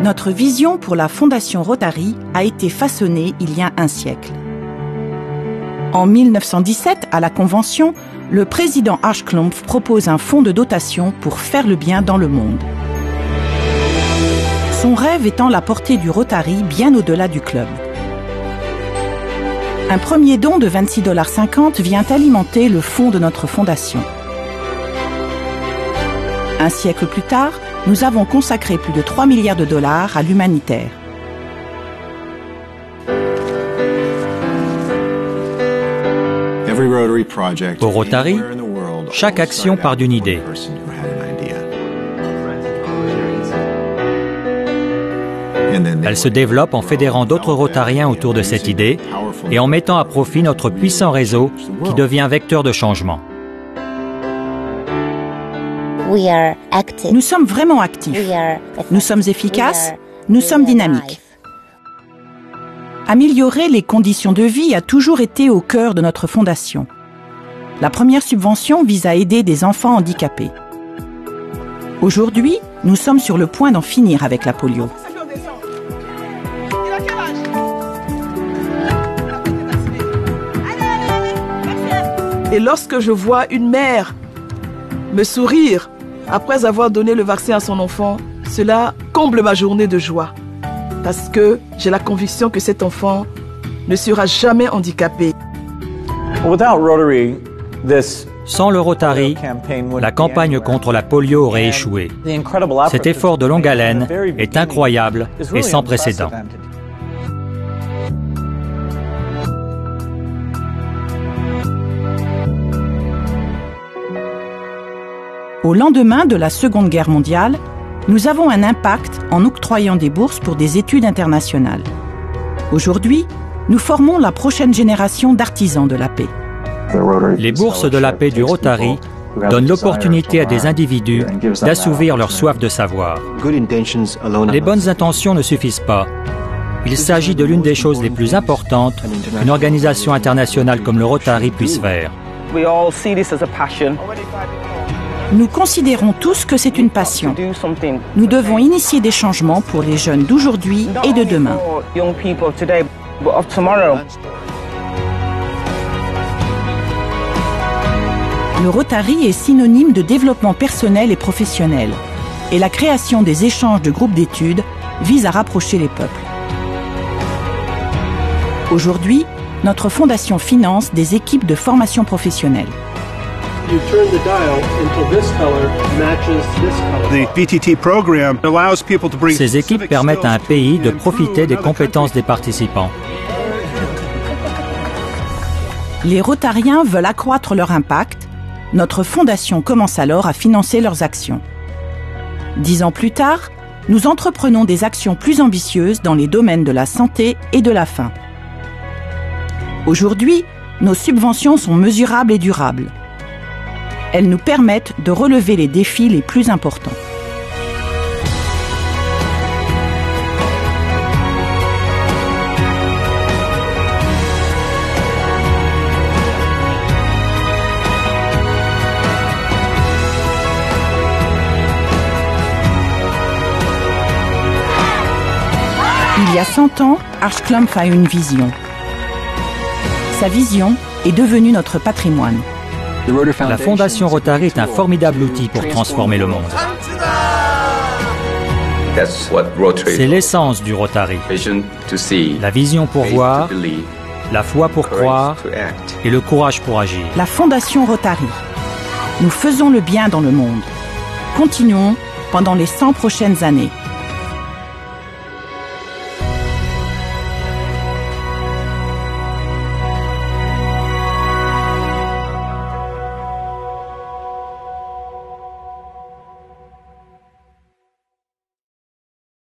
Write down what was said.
Notre vision pour la Fondation Rotary a été façonnée il y a un siècle. En 1917, à la Convention, le président Ashclomf propose un fonds de dotation pour faire le bien dans le monde. Son rêve étant la portée du Rotary bien au-delà du club. Un premier don de 26,50 $ vient alimenter le fonds de notre fondation. Un siècle plus tard, nous avons consacré plus de 3 milliards de dollars à l'humanitaire. Au Rotary, chaque action part d'une idée. Elle se développe en fédérant d'autres Rotariens autour de cette idée et en mettant à profit notre puissant réseau qui devient vecteur de changement. Nous sommes vraiment actifs. Nous sommes efficaces. Nous sommes dynamiques. Améliorer les conditions de vie a toujours été au cœur de notre fondation. La première subvention vise à aider des enfants handicapés. Aujourd'hui, nous sommes sur le point d'en finir avec la polio. Et lorsque je vois une mère me sourire après avoir donné le vaccin à son enfant, cela comble ma journée de joie. Parce que j'ai la conviction que cet enfant ne sera jamais handicapé. Sans le Rotary, la campagne contre la polio aurait échoué. Cet effort de longue haleine est incroyable et sans précédent. Au lendemain de la Seconde Guerre mondiale, nous avons un impact en octroyant des bourses pour des études internationales. Aujourd'hui, nous formons la prochaine génération d'artisans de la paix. Les bourses de la paix du Rotary donnent l'opportunité à des individus d'assouvir leur soif de savoir. Les bonnes intentions ne suffisent pas. Il s'agit de l'une des choses les plus importantes qu'une organisation internationale comme le Rotary puisse faire. Nous considérons tous que c'est une passion. Nous devons initier des changements pour les jeunes d'aujourd'hui et de demain. Le Rotary est synonyme de développement personnel et professionnel, et la création des échanges de groupes d'études vise à rapprocher les peuples. Aujourd'hui, notre fondation finance des équipes de formation professionnelle. Ces équipes permettent à un pays de profiter des compétences des participants. Les Rotariens veulent accroître leur impact. Notre fondation commence alors à financer leurs actions. 10 ans plus tard, nous entreprenons des actions plus ambitieuses dans les domaines de la santé et de la faim. Aujourd'hui, nos subventions sont mesurables et durables. Elles nous permettent de relever les défis les plus importants. Il y a 100 ans, Ashclomf a une vision. Sa vision est devenue notre patrimoine. La Fondation Rotary est un formidable outil pour transformer le monde. C'est l'essence du Rotary. La vision pour voir, la foi pour croire et le courage pour agir. La Fondation Rotary. Nous faisons le bien dans le monde. Continuons pendant les 100 prochaines années.